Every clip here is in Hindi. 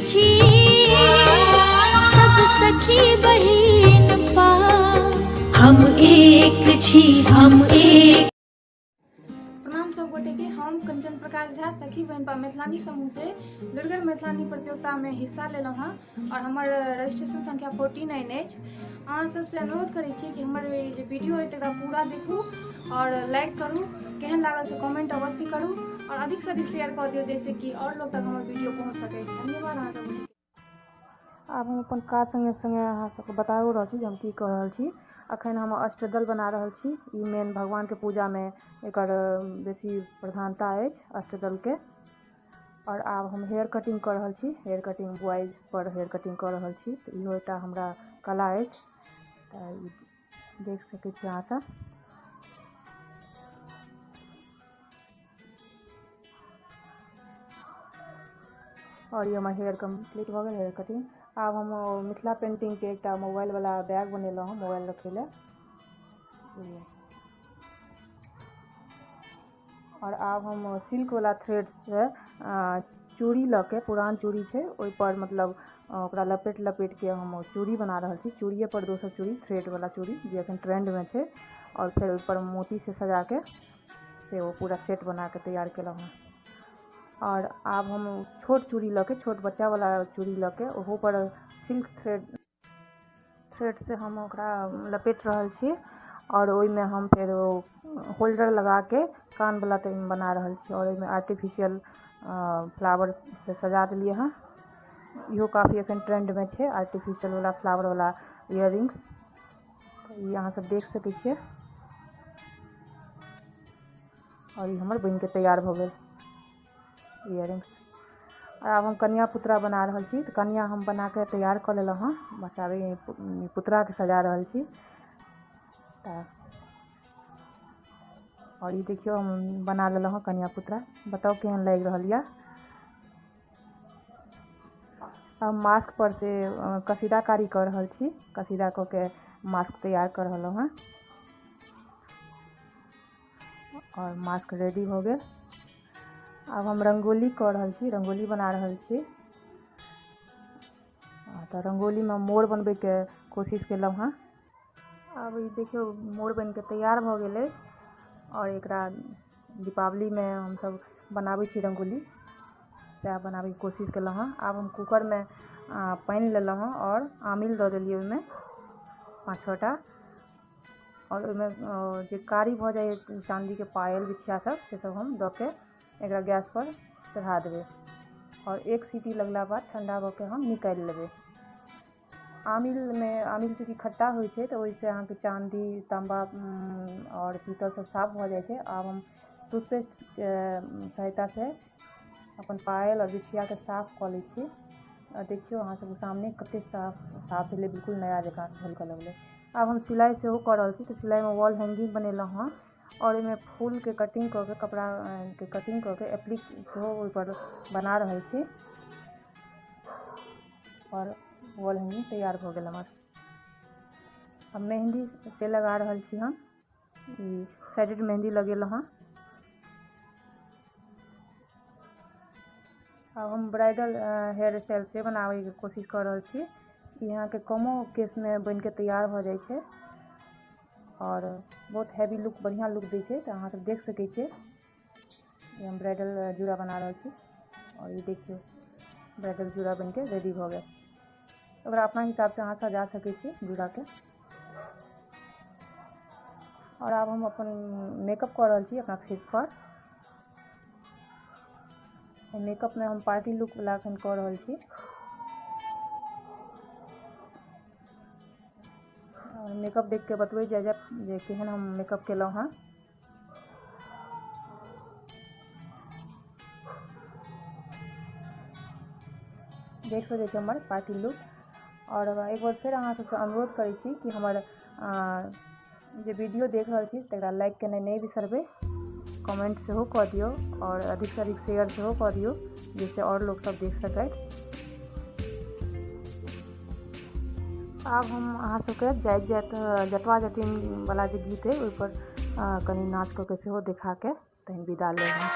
छी सब सखी बहिन पा, हम एक छी, हम एक। प्रणाम सब गोटे के। हम कंचन प्रकाश झा सखी बहन पा मैथिलानी समूह से लुरिगर मैथिलानी प्रतियोगिता में हिस्सा लेलहुँ हाँ और हमर रजिस्ट्रेशन संख्या 49 अछि। अहाँ सबसे अनुरोध करै छी कि हमर जे वीडियो है तकरा पूरा देखू और लाइक करू, केहन लागल से कमेंट अवश्य करू और अधिक से अधिक शेयर कर दियौ जैसे कि और लोग तक हमर वीडियो पहुँच सके। धन्यवाद अहाँ सब। आब हम अपन काज संगे संगे अहाँ सबके बताओ रहल छी जे हम की कऽ रहल छी। अखन हम अष्टदल बना रहल छी। ई मेन भगवान के पूजा में एकर बेसी प्रधानता अछि अष्टदल के। और आब हम हेयर कटिंग कर रहल छी। हेयर कटिंग बॉयज पर हेयर कटिंग कर रहल छी। तो इहो एकटा हमरा कला अछि, तऽ देख सकै छी अहाँ सब। और ये हमर हेयर कम्प्लीट भऽ गेल हेयर कटिंग। आब हम मिथिला पेंटिंग के एक मोबाइल वाला बैग बनेलहुँ हँ मोबाइल रखे ले। और आब हम सिल्क वाला थ्रेड से चूड़ी लऽ के, पुरान चूड़ी छै ओहि पर मतलब ओकरा लपेट लपेट के हम चूड़ी बना रहल छी। चूड़िए पर दोसर चूड़ी, थ्रेड वाला चूड़ी जे अखन ट्रेंड में छै। और फिर ओहि पर मोती से सजा के से वो पूरा सेट बना के तैयार केलहुँ हँ। और आब हम छोट चूड़ी लऽ के, छोट बच्चा वाला चूड़ी लऽ के ओहो पर सिल्क थ्रेड से हम ओकरा लपेट रहल छी। और ओहि में हम फिर होल्डर लगा के कान वाला बना रहल छी। और ओहि में आर्टिफिशियल फ्लावर से सजा दिलिए हाँ। इहो काफ़ी अखन ट्रेंड में छै, आर्टिफिशियल वाला फ्लावर वाला इयररिंग्स। ये अहाँ सब देख सकै छियै। और ये हमर बन के तैयार भऽ गेल इयररिंग्स। और अब हम कन्या पुतरा बना रहल छी। तो कन्या हम बना के तैयार कर लेलहुँ हाँ। बस आब पुतरा के सजा रहल छी। और ये देखियो हम बना लेलहुँ हाँ कन्या पुतरा। बताओ केहन लग रहल यऽ। अब मास्क पर से कसीदाकारी कर रहल छी। कसीदा कऽ के मास्क तैयार कर रहलहुँ हाँ। और मास्क रेडी हो गेल। अब हम रंगोली कर रहल छी, रंगोली बना रहल छी। तो रंगोली में मोर बनबे के कोशिश केलहुँ हाँ। अब ये देखियो मोर बन के तैयार भऽ गेल अछि। और एकरा दीपावली में हम सब बनाबै छी रंगोली, सएह बनाबै के कोशिश केलहुँ हाँ। आब हम कुकर में पानि लेलहुँ हाँ और आमिल दऽ देलियै ओहिमे 5-6 टा। और ओहिमे जे कारी भऽ जाए चांदी के पायल बिछिया सब से सब हम दऽ के एकरा गैस पर चढ़ा देबै। और एक सीटी लगला बाद ठंडा भऽ के हम निकालि लेबै। आमिल चूँकि खट्टा होइ छै तऽ ओहिसँ अहाँके चांदी, तांबा और पीतल सब साफ भऽ जाइ छै। आब हम टूथपेस्ट के सहायता से अपन पायल और बिछिया के साफ कऽ लै छी। और देखियो अहाँ सबके सामने कते साफ भेलै, बिल्कुल नया जकाँ झलकऽ लगलै। आब हम सिलाई सेहो कऽ रहल छी। तो सिलाई में वॉल हैंगिंग बनेलहुँ हाँ। और ओहिमे फूल के कटिंग कऽ के, कपड़ा के कटिंग कऽ के एप्लिक सेहो ओहि पर बना रहल छी। और वॉल हैंगिंग तैयार भऽ गेल हमर। अब मेहंदी से लगा रहल छी हम। साइडेड मेहंदी लगेलहुँ हाँ। अब हम ब्राइडल हेयर स्टाइल से बनावे के कोशिश कर रहल छी। यहाँ के कमो केस में बन के तैयार भऽ जाइ छै। और बहुत हैवी लुक, बढ़िया लुक दै छै। तो अहाँ सब देख सकै छियै। ये हम ब्राइडल जूड़ा बना रहल छी। और ये देखियो ब्राइडल जूड़ा बन के रेडी भऽ गेल। ओकरा अपना हिसाब से अहाँ सजा सकै छी जूड़ा के। और अब हम अपन मेकअप कर रहल छी अपना फेस पर। मेकअप में हम पार्टी लुक वाला अखन कर रहल छी। मेकअप देख के बतबै जे केहन हम मेकअप केलहुँ हाँ। देख सकै छी हमर पार्टी लुक। और एक बार फिर अहाँ सबसे अनुरोध करै छी कि हमर जे वीडियो देख रहल छी तकरा लाइक केनाइ नहि बिसरबै। कमेंट सेहो कऽ दियौ और अधिक से अधिक शेयर सेहो कऽ दियौ जिससे और लोग सब देख सकथि। आब हम अहाँ सबके जाइत जाइत जटवा जटिन वाला जे गीत है ओहि पर कनी नाच कऽ के सेहो देखा के तहन विदा लेब हम।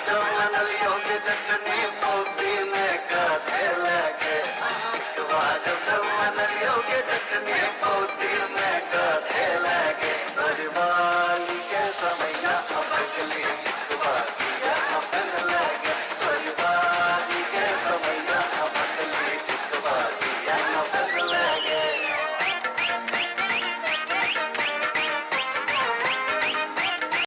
छम नलियों के चटनी पोती में काथे लगे छम नलियों के चटनी पोती में काथे लगे परिवार